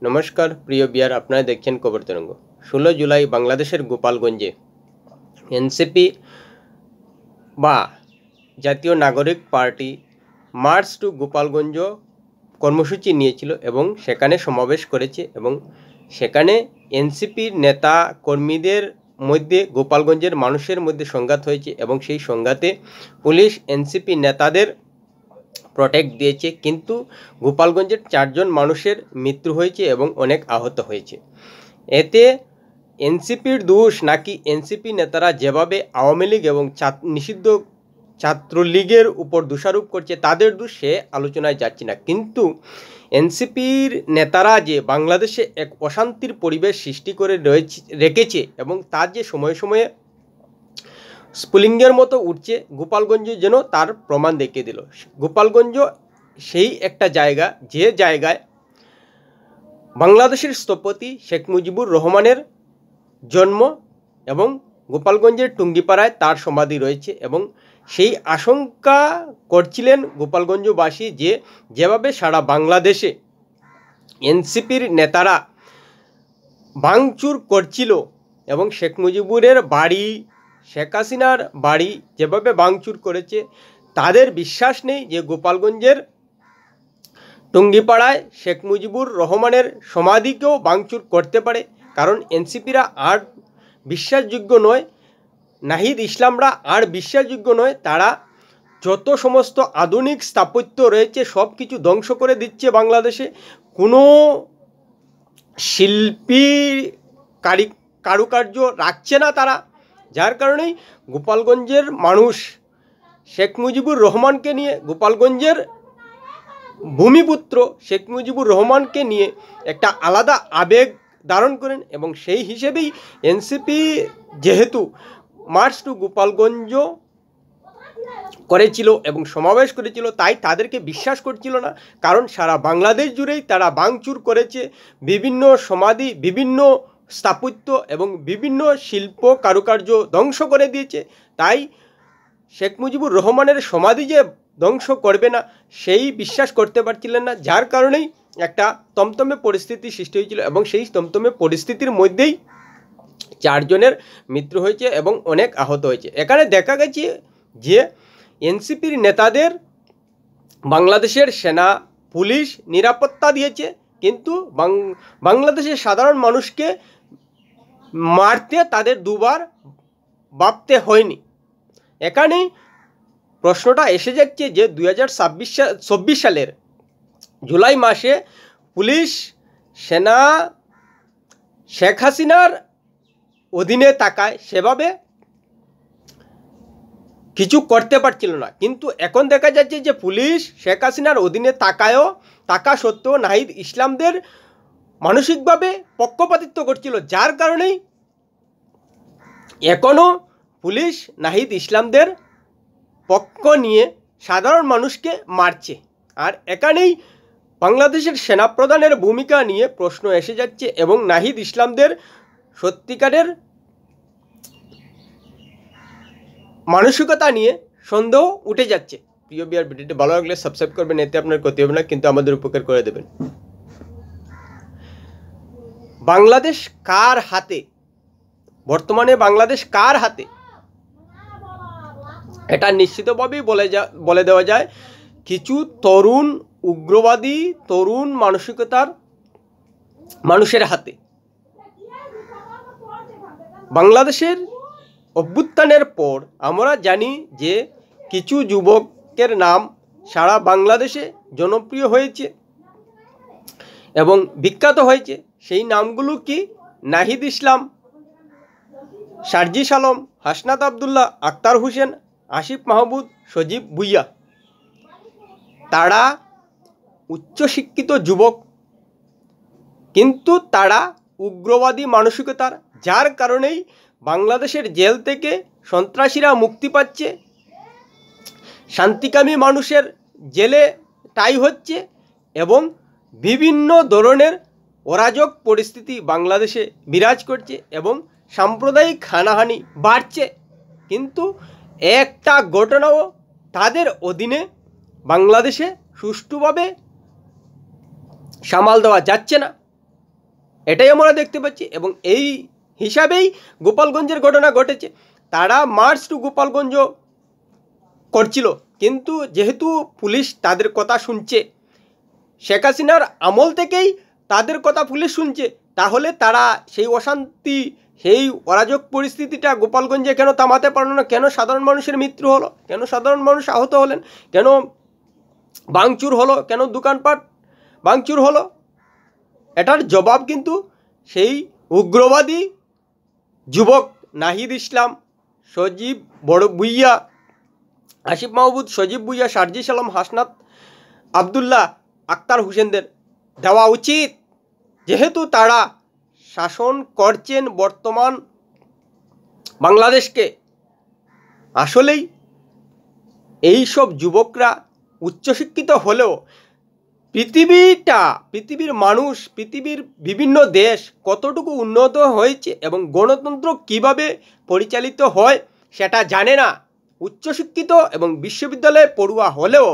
নমস্কার প্রিয় বিয়ার, আপনারা দেখছেন খবর তরঙ্গ। 16 জুলাই বাংলাদেশের গোপালগঞ্জে এনসিপি বা জাতীয় নাগরিক পার্টি মার্চ টু গোপালগঞ্জ কর্মসূচি নিয়েছিল এবং সেখানে সমাবেশ করেছে এবং সেখানে এনসিপির নেতা কর্মীদের মধ্যে গোপালগঞ্জের মানুষের মধ্যে সংঘাত হয়েছে এবং সেই সংঘাতে পুলিশ এনসিপি নেতাদের প্রোটেক্ট দিয়েছে, কিন্তু গোপালগঞ্জের 4 জন মানুষের মৃত্যু হয়েছে এবং অনেক আহত হয়েছে। এতে এনসিপির দোষ নাকি এনসিপি নেতারা যেভাবে আওয়ামী লীগ এবং নিষিদ্ধ ছাত্রলীগের উপর দোষারোপ করছে তাদের দোষ, সে আলোচনায় যাচ্ছে না। কিন্তু এনসিপির নেতারা যে বাংলাদেশে এক অশান্তির পরিবেশ সৃষ্টি করে রেখেছে এবং তার যে সময়ে সময়ে স্ফুলিঙ্গের মতো উঠছে, গোপালগঞ্জ যেন তার প্রমাণ দেখিয়ে দিল। গোপালগঞ্জ সেই একটা জায়গা, যে জায়গায় বাংলাদেশের স্থপতি শেখ মুজিবুর রহমানের জন্ম এবং গোপালগঞ্জের টুঙ্গিপাড়ায় তার সমাধি রয়েছে এবং সেই আশঙ্কা করছিলেন গোপালগঞ্জবাসী যে যেভাবে সারা বাংলাদেশে এনসিপির নেতারা ভাঙচুর করছিল এবং শেখ মুজিবুরের বাড়ি, শেখ হাসিনার বাড়ি যেভাবে ভাঙচুর করেছে, তাদের বিশ্বাস নেই যে গোপালগঞ্জের টুঙ্গিপাড়ায় শেখ মুজিবুর রহমানের সমাধিকেও ভাঙচুর করতে পারে। কারণ এনসিপিরা আর বিশ্বাসযোগ্য নয়, নাহিদ ইসলামরা আর বিশ্বাসযোগ্য নয়। তারা যত সমস্ত আধুনিক স্থাপত্য রয়েছে সব কিছু ধ্বংস করে দিচ্ছে বাংলাদেশে। কোনো শিল্পী কারুকার্য রাখছে না তারা, যার কারণেই গোপালগঞ্জের মানুষ শেখ মুজিবুর রহমানকে নিয়ে, গোপালগঞ্জের ভূমিপুত্র শেখ মুজিবুর রহমানকে নিয়ে একটা আলাদা আবেগ ধারণ করেন এবং সেই হিসেবেই এনসিপি যেহেতু মার্চ টু গোপালগঞ্জ করেছিল এবং সমাবেশ করেছিল, তাই তাদেরকে বিশ্বাস করছিল না। কারণ সারা বাংলাদেশ জুড়েই তারা ভাঙচুর করেছে, বিভিন্ন সমাধি, বিভিন্ন স্থাপত্য এবং বিভিন্ন শিল্প কারুকার্য ধ্বংস করে দিয়েছে। তাই শেখ মুজিবুর রহমানের সমাধি যে ধ্বংস করবে না সেই বিশ্বাস করতে পারছিলেন না, যার কারণেই একটা তমতমে পরিস্থিতি সৃষ্টি হয়েছিল এবং সেই তমতমে পরিস্থিতির মধ্যেই 4 জনের মৃত্যু হয়েছে এবং অনেক আহত হয়েছে। এখানে দেখা গেছে যে এনসিপির নেতাদের বাংলাদেশের সেনা পুলিশ নিরাপত্তা দিয়েছে, কিন্তু বাংলাদেশের সাধারণ মানুষকে মারতে তাদের দুবার ভাবতে হয়নি। এখানেই প্রশ্নটা এসে যাচ্ছে যে 2024 সালের জুলাই মাসে পুলিশ সেনা শেখ হাসিনার অধীনে থাকায় সেভাবে কিছু করতে পারছিল না, কিন্তু এখন দেখা যাচ্ছে যে পুলিশ শেখ হাসিনার অধীনে থাকা সত্ত্বেও নাহিদ ইসলামদের মানসিকভাবে পক্ষপাতিত্ব করছিল, যার কারণেই এখনও পুলিশ নাহিদ ইসলামদের পক্ষ নিয়ে সাধারণ মানুষকে মারছে। আর এখানেই বাংলাদেশের সেনাপ্রধানের ভূমিকা নিয়ে প্রশ্ন এসে যাচ্ছে এবং নাহিদ ইসলামদের সত্যিকারের মানসিকতা নিয়ে সন্দেহ উঠে যাচ্ছে। প্রিয় বিয়ার, ভিডিওটি ভালো লাগলে সাবস্ক্রাইব করবেন, এতে আপনার ক্ষতি হবে না, কিন্তু আমাদের উপকার করে দেবেন। বাংলাদেশ কার হাতে? বর্তমানে বাংলাদেশ কার হাতে? এটা নিশ্চিতভাবেই বলে দেওয়া যায় কিছু তরুণ উগ্রবাদী, তরুণ মানসিকতার মানুষের হাতে। বাংলাদেশের অভ্যুত্থানের পর আমরা জানি যে কিছু যুবকের নাম সারা বাংলাদেশে জনপ্রিয় হয়েছে এবং বিখ্যাত হয়েছে। সেই নামগুলো কি? নাহিদ ইসলাম, সার্জিস আলম, হাসনাত আবদুল্লাহ, আক্তার হোসেন, আসিফ মাহমুদ, সজীব ভুইয়া। তারা উচ্চশিক্ষিত যুবক, কিন্তু তারা উগ্রবাদী মানসিকতার, যার কারণেই বাংলাদেশের জেল থেকে সন্ত্রাসীরা মুক্তি পাচ্ছে, শান্তিকামী মানুষের জেলে ঠাঁই হচ্ছে এবং বিভিন্ন ধরনের অরাজক পরিস্থিতি বাংলাদেশে বিরাজ করছে এবং সাম্প্রদায়িক হানাহানি বাড়ছে। কিন্তু একটা ঘটনাও তাদের অধীনে বাংলাদেশে সুষ্ঠুভাবে সামাল দেওয়া যাচ্ছে না। এটাই আমরা দেখতে পাচ্ছি। এবং এই হিসাবেই গোপালগঞ্জের ঘটনা ঘটেছে। তারা মার্চ টু গোপালগঞ্জ করছিল, কিন্তু যেহেতু পুলিশ তাদের কথা শুনছে, শেখ হাসিনার আমল থেকেই তাদের কথা পুলিশ শুনছে, তাহলে তারা সেই অশান্তি, সেই অরাজক পরিস্থিতিটা গোপালগঞ্জে কেন থামাতে পারল না? কেন সাধারণ মানুষের মৃত্যু হলো? কেন সাধারণ মানুষ আহত হলেন? কেন ভাঙচুর হলো? কেন দোকানপাট ভাঙচুর হলো? এটার জবাব কিন্তু সেই উগ্রবাদী যুবক নাহিদ ইসলাম, সজীব বড় ভুইয়া, আসিফ মাহমুদ, সজীব ভুইয়া, সার্জিস আলম, হাসনাত আবদুল্লাহ, আক্তার হোসেনদের দেওয়া উচিত, যেহেতু তারা শাসন করছেন বর্তমান বাংলাদেশকে। আসলেই এই সব যুবকরা উচ্চশিক্ষিত হলেও পৃথিবীর মানুষ, পৃথিবীর বিভিন্ন দেশ কতটুকু উন্নত হয়েছে এবং গণতন্ত্র কিভাবে পরিচালিত হয় সেটা জানে না। উচ্চশিক্ষিত এবং বিশ্ববিদ্যালয়ে পড়ুয়া হলেও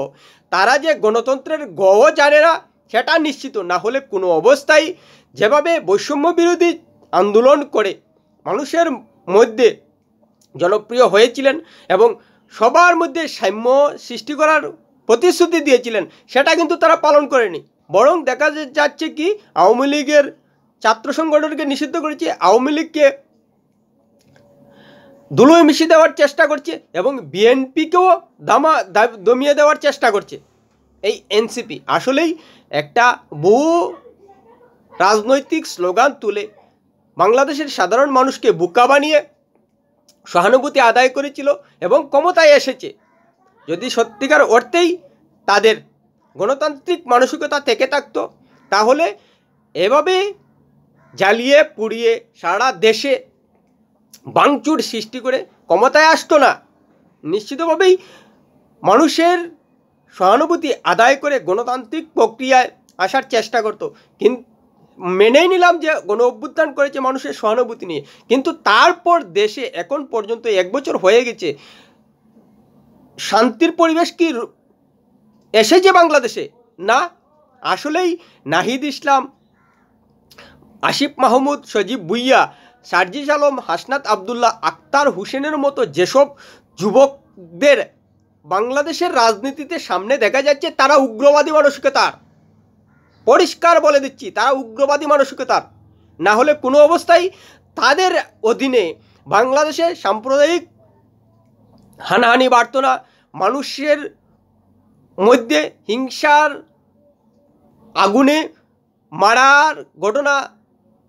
তারা যে গণতন্ত্রের গও জানে না সেটা নিশ্চিত। না হলে কোনো অবস্থায় যেভাবে বৈষম্য বিরোধী আন্দোলন করে মানুষের মধ্যে জনপ্রিয় হয়েছিলেন এবং সবার মধ্যে সাম্য সৃষ্টি করার প্রতিশ্রুতি দিয়েছিলেন, সেটা কিন্তু তারা পালন করেনি। বরং দেখা যাচ্ছে কি, আওয়ামী লীগের ছাত্র সংগঠনকে নিষিদ্ধ করেছে, আওয়ামী লীগকে ধুলোয় মিশিয়ে দেওয়ার চেষ্টা করছে এবং বিএনপিকেও দমিয়ে দেওয়ার চেষ্টা করছে এই এনসিপি। আসলেই একটা বহু রাজনৈতিক স্লোগান তুলে বাংলাদেশের সাধারণ মানুষকে বোকা বানিয়ে সহানুভূতি আদায় করেছিল এবং ক্ষমতায় এসেছে। যদি সত্যিকার অর্থেই তাদের গণতান্ত্রিক মানসিকতা থেকে থাকতো, তাহলে এভাবে জ্বালিয়ে পুড়িয়ে সারা দেশে ভাঙচুর সৃষ্টি করে ক্ষমতায় আসতো না। নিশ্চিতভাবেই মানুষের সহানুভূতি আদায় করে গণতান্ত্রিক প্রক্রিয়ায় আসার চেষ্টা করতো। কিন্তু মেনেই নিলাম যে গণ অভ্যুত্থান করেছে মানুষের সহানুভূতি নিয়ে, কিন্তু তারপর দেশে এখন পর্যন্ত 1 বছর হয়ে গেছে, শান্তির পরিবেশ কি এসেছে বাংলাদেশে? না। আসলেই নাহিদ ইসলাম, আসিফ মাহমুদ, সজীব ভুইয়া, সার্জিস আলম, হাসনাত আবদুল্লাহ, আক্তার হোসেনের মতো যেসব যুবকদের বাংলাদেশের রাজনীতিতে সামনে দেখা যাচ্ছে, তারা উগ্রবাদী মানসিকতার, পরিষ্কার বলে দিচ্ছি, তারা উগ্রবাদী মানসিকতার। না হলে কোনো অবস্থায় তাদের অধীনে বাংলাদেশে সাম্প্রদায়িক হানাহানি বাড়ত না, মানুষের মধ্যে হিংসার আগুনে মারার ঘটনা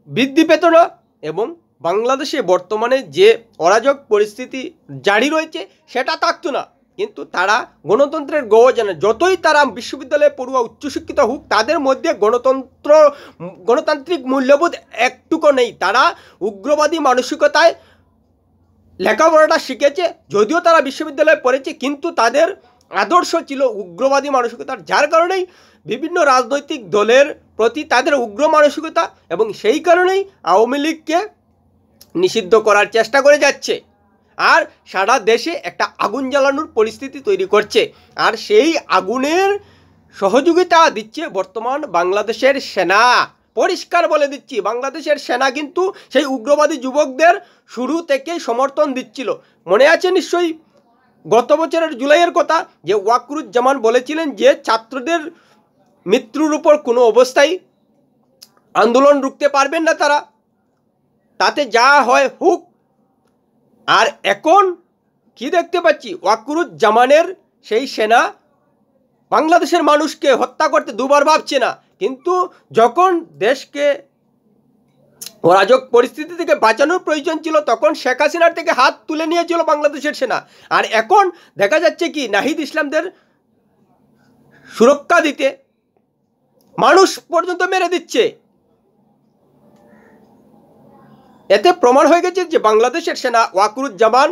বৃদ্ধি পেত না এবং বাংলাদেশে বর্তমানে যে অরাজক পরিস্থিতি জারি রয়েছে সেটা থাকতো না। কিন্তু তারা গণতন্ত্রের গও জানে। যতই তারা বিশ্ববিদ্যালয়ে পড়ুয়া উচ্চশিক্ষিত হোক, তাদের মধ্যে গণতান্ত্রিক মূল্যবোধ একটুকু নেই। তারা উগ্রবাদী মানসিকতায় লেখাপড়াটা শিখেছে, যদিও তারা বিশ্ববিদ্যালয়ে পড়েছে, কিন্তু তাদের আদর্শ ছিল উগ্রবাদী মানসিকতার, যার কারণেই বিভিন্ন রাজনৈতিক দলের প্রতি তাদের উগ্র মানসিকতা এবং সেই কারণেই আওয়ামী লীগকে নিষিদ্ধ করার চেষ্টা করে যাচ্ছে আর সারা দেশে একটা আগুন জ্বালানোর পরিস্থিতি তৈরি করছে। আর সেই আগুনের সহযোগিতা দিচ্ছে বর্তমান বাংলাদেশের সেনা। পরিষ্কার বলে দিচ্ছি, বাংলাদেশের সেনা কিন্তু সেই উগ্রবাদী যুবকদের শুরু থেকেই সমর্থন দিচ্ছিল। মনে আছে নিশ্চয়ই গত বছরের জুলাইয়ের কথা, যে ওয়াকরুজ্জামান বলেছিলেন যে ছাত্রদের মৃত্যুর উপর কোনো অবস্থায় আন্দোলন রুখতে পারবেন না তারা, তাতে যা হয় হোক। আর এখন কি দেখতে পাচ্ছি, ওয়াকরুজ্জামানের সেই সেনা বাংলাদেশের মানুষকে হত্যা করতে দুবার ভাবছে না, কিন্তু যখন দেশকে অরাজক পরিস্থিতি থেকে বাঁচানোর প্রয়োজন ছিল তখন শেখ হাসিনার থেকে হাত তুলে নিয়েছিল বাংলাদেশের সেনা। আর এখন দেখা যাচ্ছে কি, নাহিদ ইসলামদের সুরক্ষা দিতে মানুষ পর্যন্ত মেরে দিচ্ছে। এতে প্রমাণ হয়ে গেছে যে বাংলাদেশের সেনা ওয়াকরুজ্জামান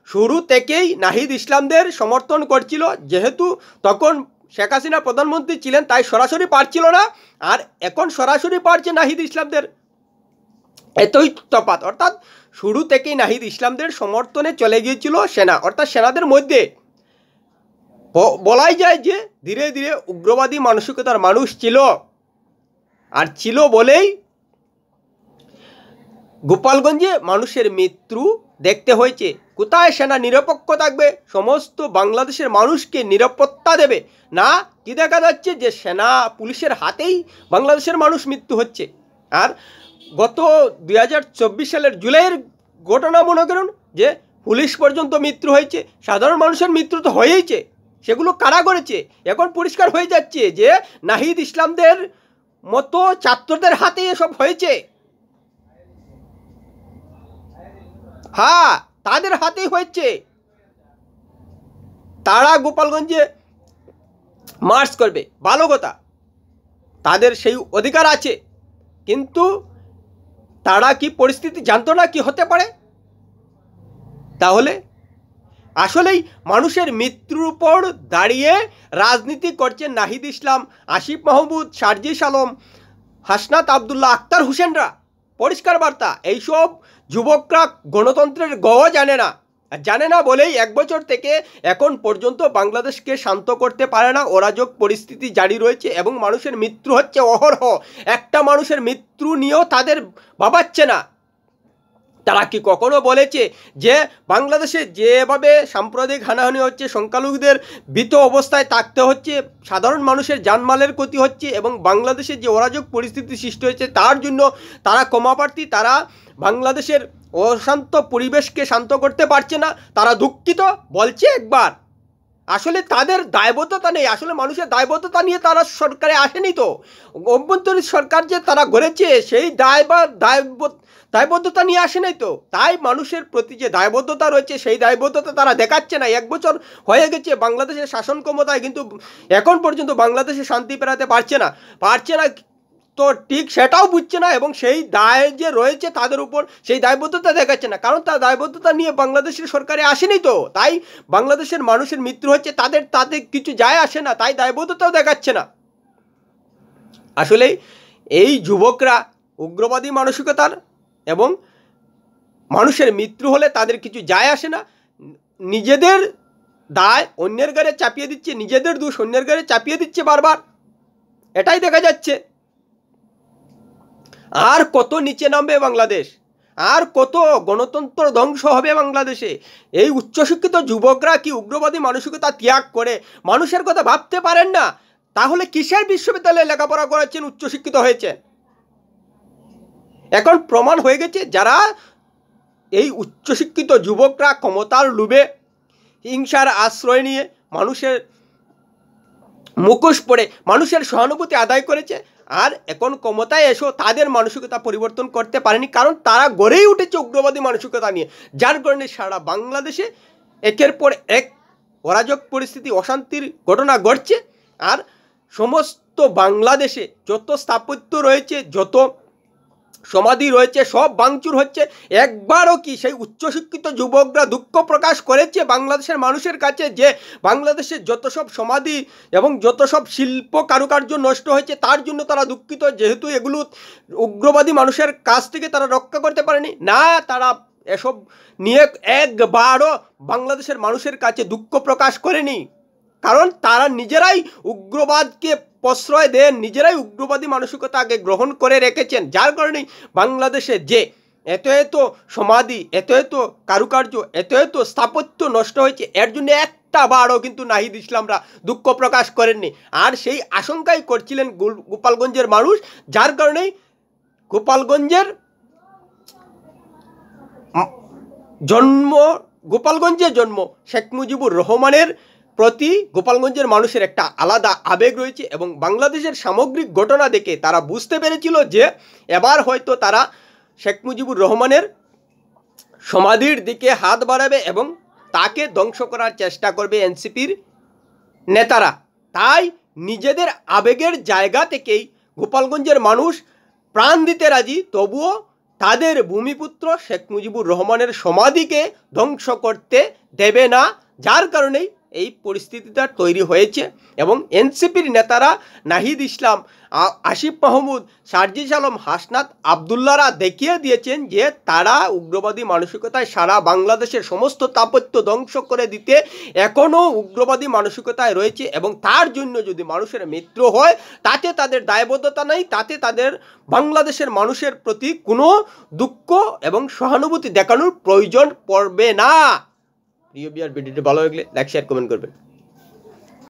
শুরু থেকেই নাহিদ ইসলামদের সমর্থন করছিল, যেহেতু তখন শেখ হাসিনা প্রধানমন্ত্রী ছিলেন তাই সরাসরি পারছিল না, আর এখন সরাসরি পারছে নাহিদ ইসলামদের। এতই তফাৎ, অর্থাৎ শুরু থেকেই নাহিদ ইসলামদের সমর্থনে চলে গিয়েছিল সেনা, অর্থাৎ সেনাদের মধ্যে বলাই যায় যে ধীরে ধীরে উগ্রবাদী মানসিকতার মানুষ ছিল, আর ছিল বলেই গোপালগঞ্জে মানুষের মৃত্যু দেখতে হয়েছে। কোথায় সেনা নিরপেক্ষ থাকবে, সমস্ত বাংলাদেশের মানুষকে নিরাপত্তা দেবে না? কি দেখা যাচ্ছে যে সেনা পুলিশের হাতেই বাংলাদেশের মানুষ মৃত্যু হচ্ছে। আর গত 2024 সালের জুলাইয়ের ঘটনা মনে করুন, যে পুলিশ পর্যন্ত মৃত্যু হয়েছে, সাধারণ মানুষের মৃত্যু তো হয়েইছে। সেগুলো কারা করেছে? এখন পরিষ্কার হয়ে যাচ্ছে যে নাহিদ ইসলামদের মতো ছাত্রদের হাতে এসব হয়েছে। হ্যাঁ, তাদের হাতেই হয়েছে। তারা গোপালগঞ্জে মার্চ করবে, ভালো কথা, তাদের সেই অধিকার আছে, কিন্তু তারা কি পরিস্থিতি জানতো না কি হতে পারে? তাহলে আসলেই মানুষের মৃত্যুর উপর দাঁড়িয়ে রাজনীতি করছেন নাহিদ ইসলাম, আসিফ মাহমুদ, সার্জিস আলম, হাসনাত আবদুল্লাহ, আক্তার হোসেনরা। পরিষ্কার বার্তা, এইসব যুবকরা গণতন্ত্রের গও জানে না। জানে না বলেই 1 বছর থেকে এখন পর্যন্ত বাংলাদেশকে শান্ত করতে পারে না। অরাজক পরিস্থিতি জারি রয়েছে এবং মানুষের মৃত্যু হচ্ছে অহরহ। একটা মানুষের মৃত্যু নিয়েও তাদের ভাবাচ্ছে না। তারা কি কখনো বলেছে যে বাংলাদেশে যেভাবে সাম্প্রদায়িক হানাহানি হচ্ছে, সংখ্যালঘুদের ভীত অবস্থায় থাকতে হচ্ছে, সাধারণ মানুষের জানমালের ক্ষতি হচ্ছে এবং বাংলাদেশে যে অরাজক পরিস্থিতি সৃষ্টি হয়েছে তার জন্য তারা ক্ষমাপ্রার্থী, তারা বাংলাদেশের অশান্ত পরিবেশকে শান্ত করতে পারছে না, তারা দুঃখিত বলছে একবার। আসলে তাদের দায়বদ্ধতা নেই, আসলে মানুষের দায়বদ্ধতা নিয়ে তারা সরকারে আসেনি। তো অভ্যন্তরীণ সরকার যে তারা গড়েছে সেই দায়বদ্ধতা নিয়ে আসে নাই। তো তাই মানুষের প্রতি যে দায়বদ্ধতা রয়েছে সেই দায়বদ্ধতা তারা দেখাচ্ছে না। 1 বছর হয়ে গেছে বাংলাদেশের শাসন ক্ষমতায়, কিন্তু এখন পর্যন্ত বাংলাদেশে শান্তি ফেরাতে পারছে না। তো ঠিক সেটাও বুঝছে না এবং সেই দায় যে রয়েছে তাদের উপর সেই দায়বদ্ধতা দেখাচ্ছে না, কারণ তার দায়বদ্ধতা নিয়ে বাংলাদেশের সরকারে আসেনি। তো তাই বাংলাদেশের মানুষের মৃত্যু হচ্ছে, তাতে কিছু যায় আসে না, তাই দায়বদ্ধতাও দেখাচ্ছে না। আসলে এই যুবকরা উগ্রবাদী মানসিকতার এবং মানুষের মৃত্যু হলে তাদের কিছু যায় আসে না, নিজেদের দায় অন্যের ঘাড়ে চাপিয়ে দিচ্ছে, নিজেদের দোষ অন্যের ঘাড়ে চাপিয়ে দিচ্ছে বারবার। এটাই দেখা যাচ্ছে। আর কত নিচে নামবে বাংলাদেশ, আর কত গণতন্ত্র ধ্বংস হবে বাংলাদেশে। এই উচ্চশিক্ষিত যুবকরা কি উগ্রবাদী মানসিকতা ত্যাগ করে মানুষের কথা ভাবতে পারেন না? তাহলে কিসের বিশ্ববিদ্যালয়ে লেখাপড়া করাচ্ছেন, উচ্চশিক্ষিত হয়েছে? এখন প্রমাণ হয়ে গেছে যারা এই উচ্চশিক্ষিত যুবকরা ক্ষমতার লোভে হিংসার আশ্রয় নিয়ে মানুষের মুখোশ পড়ে মানুষের সহানুভূতি আদায় করেছে, আর এখন ক্ষমতায় এসেও তাদের মানসিকতা পরিবর্তন করতে পারেনি, কারণ তারা গড়েই উঠেছে উগ্রবাদী মানসিকতা নিয়ে। যার কারণে সারা বাংলাদেশে একের পর এক অরাজক পরিস্থিতি, অশান্তির ঘটনা ঘটছে। আর সমস্ত বাংলাদেশে যত স্থাপত্য রয়েছে, যত সমাধি রয়েছে, সব ভাঙচুর হচ্ছে। একবারও কি সেই উচ্চশিক্ষিত যুবকরা দুঃখ প্রকাশ করেছে বাংলাদেশের মানুষের কাছে যে বাংলাদেশের যত সব সমাধি এবং যত সব শিল্প কারুকার্য নষ্ট হয়েছে তার জন্য তারা দুঃখিত, যেহেতু এগুলো উগ্রবাদী মানুষের কাছ থেকে তারা রক্ষা করতে পারেনি? না, তারা এসব নিয়ে একবারও বাংলাদেশের মানুষের কাছে দুঃখ প্রকাশ করেনি, কারণ তারা নিজেরাই উগ্রবাদকে প্রশ্রয় দেন, নিজেরাই উগ্রবাদী মানসিকতাকে গ্রহণ করে রেখেছেন। যার কারণেই বাংলাদেশে যে এত এত সমাধি, এত এত কারুকার্য, এত এত স্থাপত্য নষ্ট হয়েছে, এর জন্য একটা বারও কিন্তু নাহিদ ইসলামরা দুঃখ প্রকাশ করেননি। আর সেই আশঙ্কাই করছিলেন গোপালগঞ্জের মানুষ। যার কারণেই গোপালগঞ্জে জন্ম শেখ মুজিবুর রহমানের প্রতি গোপালগঞ্জের মানুষের একটা আলাদা আবেগ রয়েছে এবং বাংলাদেশের সামগ্রিক ঘটনা দেখে তারা বুঝতে পেরেছিল যে এবার হয়তো তারা শেখ মুজিবুর রহমানের সমাধির দিকে হাত বাড়াবে এবং তাকে ধ্বংস করার চেষ্টা করবে এনসিপির নেতারা। তাই নিজেদের আবেগের জায়গা থেকেই গোপালগঞ্জের মানুষ প্রাণ দিতে রাজি, তবুও তাদের ভূমিপুত্র শেখ মুজিবুর রহমানের সমাধিকে ধ্বংস করতে দেবে না। যার কারণেই এই পরিস্থিতিটা তৈরি হয়েছে এবং এনসিপির নেতারা নাহিদ ইসলাম, আসিফ মাহমুদ, সার্জিস আলম, হাসনাত আবদুল্লারা দেখিয়ে দিয়েছেন যে তারা উগ্রবাদী মানসিকতায় সারা বাংলাদেশের সমস্ত স্থাপত্য ধ্বংস করে দিতে এখনও উগ্রবাদী মানসিকতায় রয়েছে এবং তার জন্য যদি মানুষের মৃত্যু হয় তাতে তাদের দায়বদ্ধতা নেই, তাতে তাদের বাংলাদেশের মানুষের প্রতি কোনো দুঃখ এবং সহানুভূতি দেখানোর প্রয়োজন পড়বে না। প্রিয় বিয়ার, ভিডিওটি ভালো লাগলে লাইক শেয়ার কমেন্ট করবেন।